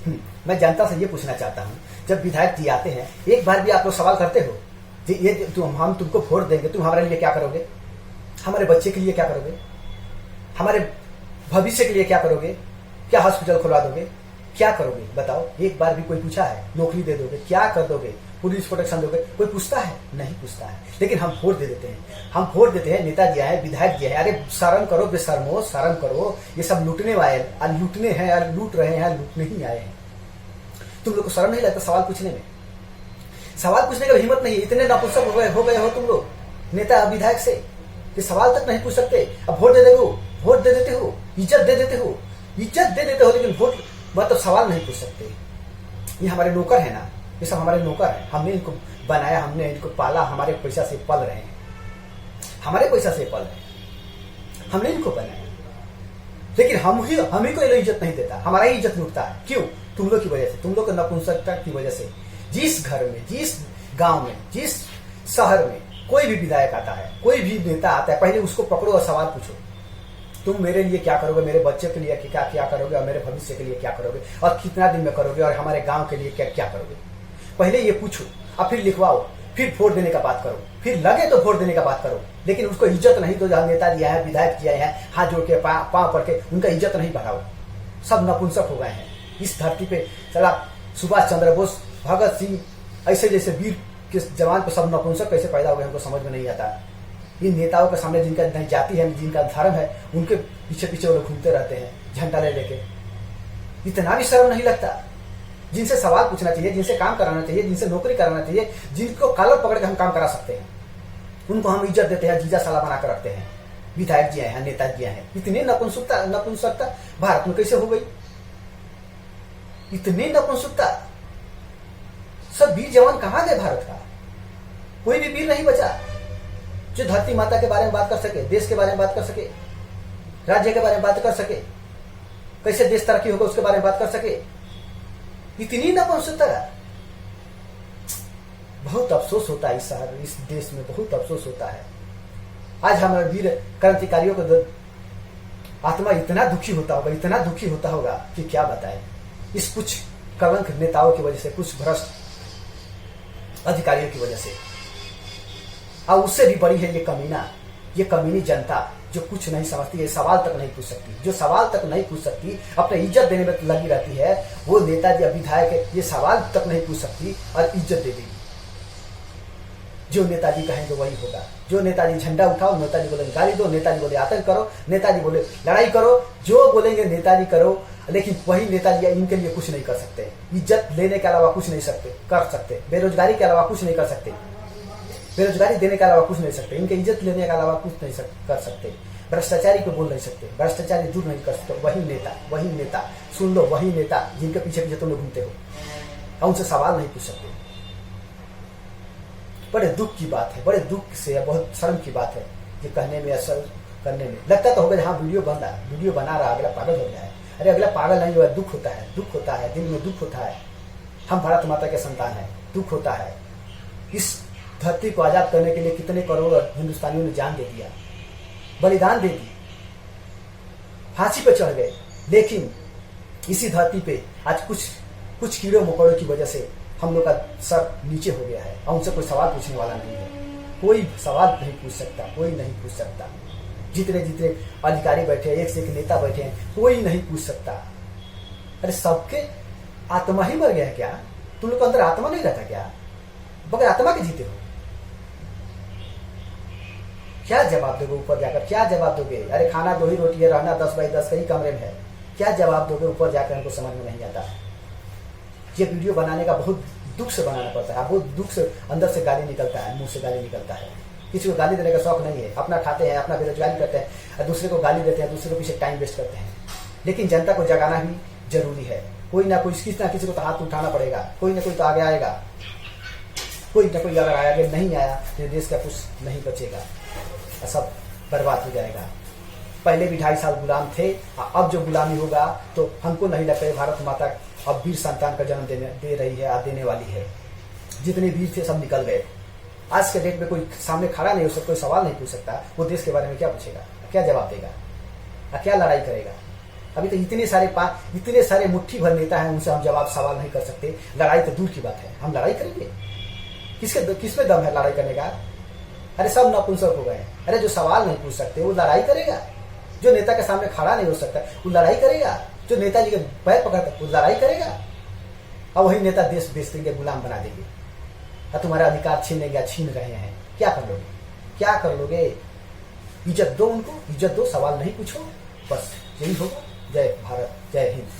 मैं जनता से ये पूछना चाहता हूँ, जब विधायक जी आते हैं, एक बार भी आप लोग सवाल करते हो कि ये हम तुमको वोट देंगे, तुम हमारे लिए क्या करोगे, हमारे बच्चे के लिए क्या करोगे, हमारे भविष्य के लिए क्या करोगे, क्या हॉस्पिटल खुलवा दोगे, क्या करोगे बताओ? एक बार भी कोई पूछा है? नौकरी दे दोगे, क्या कर दोगे, पुलिस प्रोटेक्शन दोगे, कोई पूछता है? नहीं पूछता है। लेकिन हम वोट दे देते हैं, हम वोट देते हैं, नेताजी आए, विधायक जी है, अरे शर्म करो, बेशर्मो शर्म करो, ये सब लूटने वाले लूटने हैं, लूट रहे हैं, लूटने ही आए हैं। तुम लोग को शर्म नहीं लगता सवाल पूछने में? सवाल पूछने का हिम्मत नहीं है, इतने नापुंसक हो गए हो तुम लोग नेता विधायक से कि सवाल तक नहीं पूछ सकते। अब वोट दे देते हो, इज्जत दे देते हो, लेकिन वोट मतलब सवाल नहीं पूछ सकते। ये हमारे नौकर है ना, ये सब हमारे नौकर है, हमने इनको बनाया, हमने इनको पाला, हमारे पैसा से पल रहे हैं, हमारे पैसा से पल रहे हैं, हमने इनको बनाया। लेकिन हम ही को ये इज्जत नहीं देता, हमारा ही इज्जत लूटता है। क्यों? तुम लोग की वजह से, तुम लोग के नपुंसकता की वजह से। जिस घर में, जिस गांव में, जिस शहर में कोई भी विधायक आता है, कोई भी नेता आता है, पहले उसको पकड़ो और सवाल पूछो, तुम मेरे लिए क्या करोगे, मेरे बच्चे के लिए क्या करोगे, और मेरे भविष्य के लिए क्या करोगे, और कितना दिन में करोगे, और हमारे गांव के लिए क्या करोगे। पहले ये पूछो और फिर लिखवाओ, फिर वोट देने का बात करो, फिर लगे तो वोट देने का बात करो। लेकिन उसको इज्जत नहीं दो। जहां नेताजी आए हैं, विधायक जी आए हैं, हाथ जोड़ के पांव पड़ के उनका इज्जत नहीं बढ़ाओ। सब नपुंसक हो गए हैं इस धरती पे। चला सुभाष चंद्र बोस, भगत सिंह, ऐसे जैसे वीर के जवान को सब नपुंसक कैसे पैदा हो गए, हमको समझ में नहीं आता। इन नेताओं के सामने जिनका नहीं जाति है, जिनका धर्म है, उनके पीछे पीछे वो लोग घूमते रहते हैं झंडा ले लेके। इतना भी शर्म नहीं लगता? जिनसे सवाल पूछना चाहिए, जिनसे काम कराना चाहिए, जिनसे नौकरी कराना चाहिए, जिनको कॉलर पकड़ के हम काम करा सकते हैं, उनको हम इज्जत देते हैं, जीजा साला बना कर रखते हैं। विधायक जी आए हैं, नेताजी जी आए हैं, इतनी नपुंसकता भारत में कैसे हो गई? इतनी नपुंसकता। सब वीर जवान कहां गए भारत का? कोई भी वीर नहीं बचा जो धरती माता के बारे में बात कर सके, देश के बारे में बात कर सके, राज्य के बारे में बात कर सके, कैसे देश तरक्की होगा उसके बारे में बात कर सके। इतनी नपुंसकता। बहुत अफसोस होता है इस देश में, बहुत अफसोस होता है। आज हमारे वीर क्रांतिकारियों को आत्मा इतना दुखी होता होगा कि क्या बताएं। इस कुछ कलंक नेताओं की वजह से, कुछ भ्रष्ट अधिकारियों की वजह से। और उससे भी बड़ी है ये कमीनी जनता जो कुछ नहीं समझती है, सवाल तक नहीं पूछ सकती। जो सवाल तक नहीं पूछ सकती, अपने इज्जत देने में लगी रहती है, वो नेताजी विधायक ये सवाल तक नहीं पूछ सकती और इज्जत दे देगी। जो नेताजी कहेंगे वही होगा। जो नेताजी झंडा उठाओ, नेताजी बोले गाली दो, नेताजी बोले आतंक करो, नेताजी बोले लड़ाई करो, जो बोलेंगे नेताजी करो। लेकिन वही नेताजी इनके लिए कुछ नहीं कर सकते। इज्जत लेने के अलावा कुछ नहीं कर सकते। बेरोजगारी के अलावा कुछ नहीं कर सकते। बेरोजगारी देने के अलावा कुछ नहीं सकते। इनके इज्जत लेने के अलावा कुछ नहीं कर सकते। भ्रष्टाचारी को बोल नहीं सकते, भ्रष्टाचारी दूर नहीं कर सकते। वही नेता सुन लो, वही नेता जिनके पीछे पीछे तुम लोग घूमते हो, और उनसे सवाल नहीं पूछ सकते। बड़े दुख की बात है, बड़े दुख से, बहुत शर्म की बात है ये कहने में, असर करने में। लगता तो होगा हाँ वीडियो बना रहा, अगला पागल हो गया है। अरे अगला पागल नहीं हुआ, दुख होता है, दिल में दुख होता है। हम भारत माता के संतान हैं, दुख होता है। इस धरती को आजाद करने के लिए कितने करोड़ हिंदुस्तानियों ने जान दे दिया, बलिदान दे दी, फांसी पे चढ़ गए। लेकिन इसी धरती पे आज कुछ कीड़े मकोड़ों की वजह से हम लोग का सर नीचे हो गया है, और उनसे कोई सवाल पूछने वाला नहीं है। कोई सवाल नहीं पूछ सकता, कोई नहीं पूछ सकता। जितने अधिकारी बैठे हैं, एक से एक नेता बैठे हैं, कोई नहीं पूछ सकता। अरे सबके आत्मा ही मर गया है क्या? तुम लोग के अंदर आत्मा नहीं रहता क्या? बगैर आत्मा के जीते हो। क्या जवाब दोगे ऊपर जाकर? क्या जवाब दोगे? अरे खाना 2 ही रोटी है, रहना 10 बाई 10 कहीं कमरे में है। क्या जवाब दोगे ऊपर जाकर? हमको समझ में नहीं आता। ये वीडियो बनाने का बहुत दुख से बनाना पड़ता है, बहुत दुख से अंदर से गाली निकलता है, मुंह से गाली निकलता है। किसी को गाली देने का शौक नहीं है, अपना खाते हैं, अपना बेरोजगारी करते हैं, और दूसरे को गाली देते हैं, दूसरे को पीछे टाइम वेस्ट करते हैं। लेकिन जनता को जगाना भी जरूरी है। कोई ना किसी को तो हाथ उठाना पड़ेगा, कोई ना कोई तो आगे आएगा, कोई ना कोई अगर आगे नहीं आया तो देश का कुछ नहीं बचेगा, सब बर्बाद हो जाएगा। पहले भी 2.5 साल गुलाम थे, अब जो गुलामी होगा तो हमको नहीं लगता है भारत माता अब वीर संतान का जन्म दे रही है, देने वाली है। जितने वीर थे सब निकल गए। आज के डेट में कोई सामने खड़ा नहीं हो सकता, कोई सवाल नहीं पूछ सकता। वो देश के बारे में क्या पूछेगा, क्या जवाब देगा, क्या लड़ाई करेगा? अभी तो इतने सारे मुट्ठी भर नेता हैं, उनसे हम जवाब सवाल नहीं कर सकते। लड़ाई तो दूर की बात है, हम लड़ाई करेंगे? किसमें दम है लड़ाई करने का? अरे सब नपुंसक हो गए। अरे जो सवाल नहीं पूछ सकते वो लड़ाई करेगा? जो नेता के सामने खड़ा नहीं हो सकता वो लड़ाई करेगा? जो नेताजी के पैर पकड़ता वो लड़ाई करेगा? और वही नेता देश बेच देंगे, गुलाम बना देंगे, और तुम्हारा अधिकार छीन रहे हैं। क्या कर लोगे? क्या कर लोगे? इज्जत दो उनको, इज्जत दो, सवाल नहीं पूछो, बस यही होगा। जय भारत, जय हिंद।